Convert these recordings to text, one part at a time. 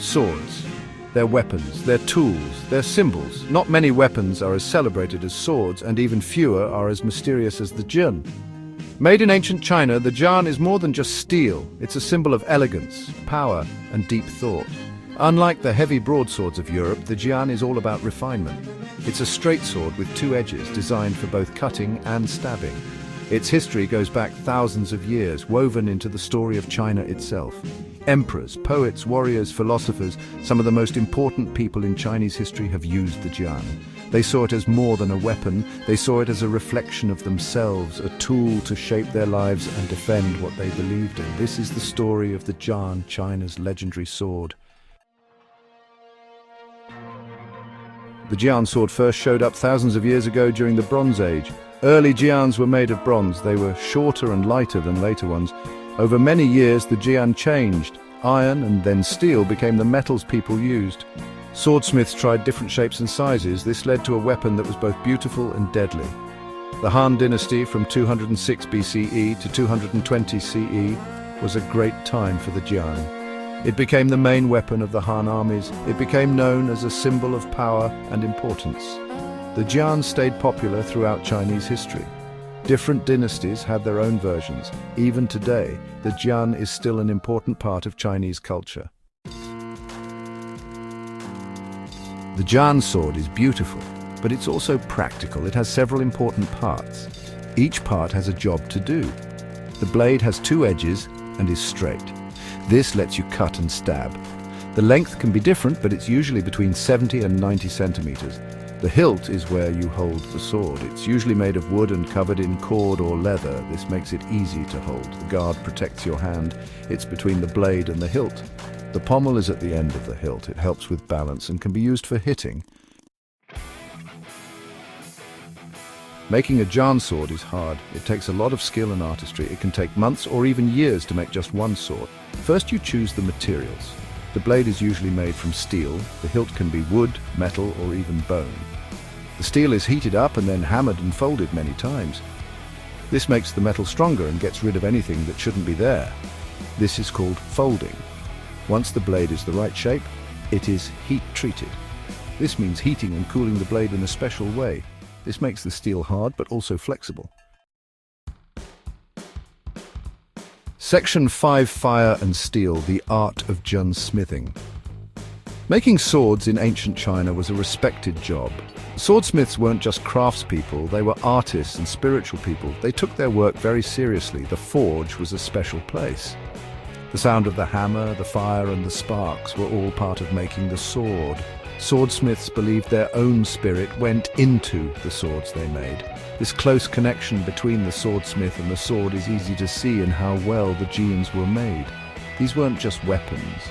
Swords. They're weapons, they're tools, they're symbols. Not many weapons are as celebrated as swords, and even fewer are as mysterious as the jian. Made in ancient China, the jian is more than just steel. It's a symbol of elegance, power, and deep thought. Unlike the heavy broadswords of Europe, the jian is all about refinement. It's a straight sword with two edges, designed for both cutting and stabbing. Its history goes back thousands of years, woven into the story of China itself. Emperors, poets, warriors, philosophers, some of the most important people in Chinese history have used the jian. They saw it as more than a weapon. They saw it as a reflection of themselves, a tool to shape their lives and defend what they believed in. This is the story of the jian, China's legendary sword. The jian sword first showed up thousands of years ago during the Bronze Age. Early jians were made of bronze. They were shorter and lighter than later ones. Over many years, the jian changed. Iron and then steel became the metals people used. Swordsmiths tried different shapes and sizes. This led to a weapon that was both beautiful and deadly. The Han Dynasty from 206 BCE to 220 CE was a great time for the jian. It became the main weapon of the Han armies. It became known as a symbol of power and importance. The jian stayed popular throughout Chinese history. Different dynasties had their own versions. Even today, the jian is still an important part of Chinese culture. The jian sword is beautiful, but it's also practical. It has several important parts. Each part has a job to do. The blade has two edges and is straight. This lets you cut and stab. The length can be different, but it's usually between 70 and 90 centimeters. The hilt is where you hold the sword. It's usually made of wood and covered in cord or leather. This makes it easy to hold. The guard protects your hand. It's between the blade and the hilt. The pommel is at the end of the hilt. It helps with balance and can be used for hitting. Making a jian sword is hard. It takes a lot of skill and artistry. It can take months or even years to make just one sword. First, you choose the materials. The blade is usually made from steel. The hilt can be wood, metal, or even bone. The steel is heated up and then hammered and folded many times. This makes the metal stronger and gets rid of anything that shouldn't be there. This is called folding. Once the blade is the right shape, it is heat-treated. This means heating and cooling the blade in a special way. This makes the steel hard but also flexible. Section 5: Fire and Steel, the art of jian smithing. Making swords in ancient China was a respected job. Swordsmiths weren't just craftspeople, they were artists and spiritual people. They took their work very seriously. The forge was a special place. The sound of the hammer, the fire, and the sparks were all part of making the sword. Swordsmiths believed their own spirit went into the swords they made. This close connection between the swordsmith and the sword is easy to see in how well the jians were made. These weren't just weapons.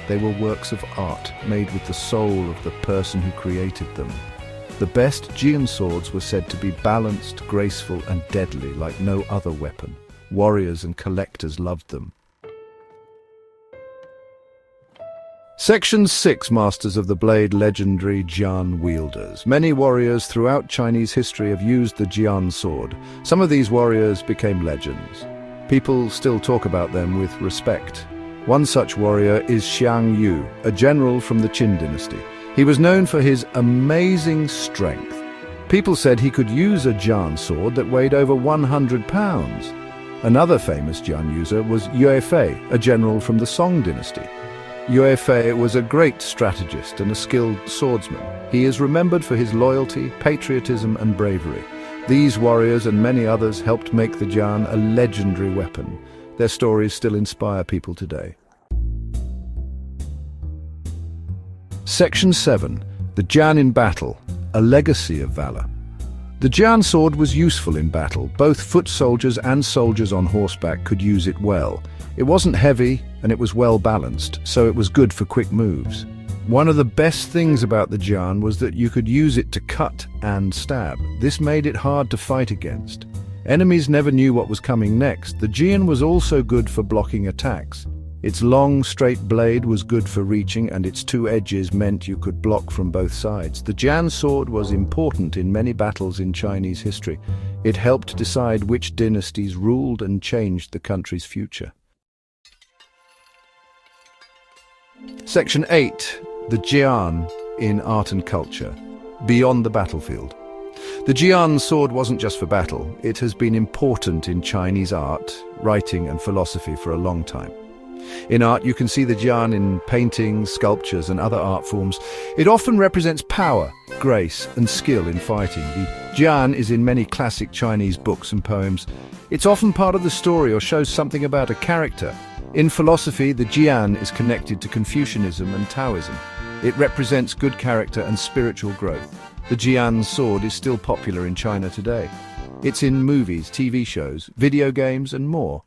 They were works of art, made with the soul of the person who created them. The best jian swords were said to be balanced, graceful, and deadly, like no other weapon. Warriors and collectors loved them. Section 6: Masters of the Blade, Legendary Jian Wielders. Many warriors throughout Chinese history have used the jian sword. Some of these warriors became legends. People still talk about them with respect. One such warrior is Xiang Yu, a general from the Qin dynasty. He was known for his amazing strength. People said he could use a jian sword that weighed over 100 pounds. Another famous jian user was Yue Fei, a general from the Song dynasty. Yue Fei was a great strategist and a skilled swordsman. He is remembered for his loyalty, patriotism, and bravery. These warriors and many others helped make the jian a legendary weapon. Their stories still inspire people today. Section 7: The jian in battle, a legacy of valor. The jian sword was useful in battle. Both foot soldiers and soldiers on horseback could use it well. It wasn't heavy and it was well balanced, so it was good for quick moves. One of the best things about the jian was that you could use it to cut and stab. This made it hard to fight against. Enemies never knew what was coming next. The jian was also good for blocking attacks. Its long, straight blade was good for reaching, and its two edges meant you could block from both sides. The jian sword was important in many battles in Chinese history. It helped decide which dynasties ruled and changed the country's future. Section 8. The Jian in Art and Culture. Beyond the battlefield. The Jian sword wasn't just for battle. It has been important in Chinese art, writing and philosophy for a long time. In art, you can see the Jian in paintings, sculptures and other art forms. It often represents power, grace and skill in fighting. The Jian is in many classic Chinese books and poems. It's often part of the story or shows something about a character. In philosophy, the Jian is connected to Confucianism and Taoism. It represents good character and spiritual growth. The Jian sword is still popular in China today. It's in movies, TV shows, video games and more.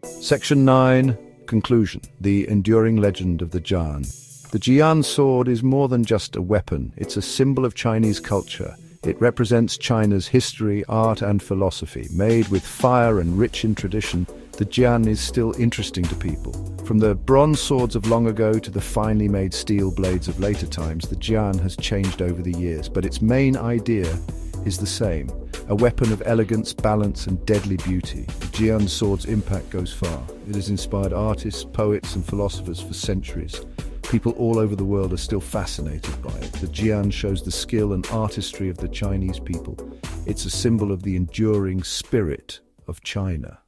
Section 9. Conclusion. The enduring legend of the Jian. The Jian sword is more than just a weapon. It's a symbol of Chinese culture. It represents China's history, art and philosophy. Made with fire and rich in tradition, the Jian is still interesting to people. From the bronze swords of long ago to the finely made steel blades of later times, the Jian has changed over the years, but its main idea is the same. A weapon of elegance, balance and deadly beauty. The Jian sword's impact goes far. It has inspired artists, poets and philosophers for centuries. People all over the world are still fascinated by it. The Jian shows the skill and artistry of the Chinese people. It's a symbol of the enduring spirit of China.